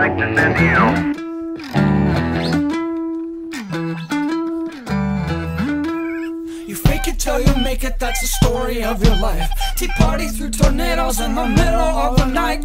acting in you. You fake it till you make it, that's the story of your life. Tea party through tornadoes in the middle of the night.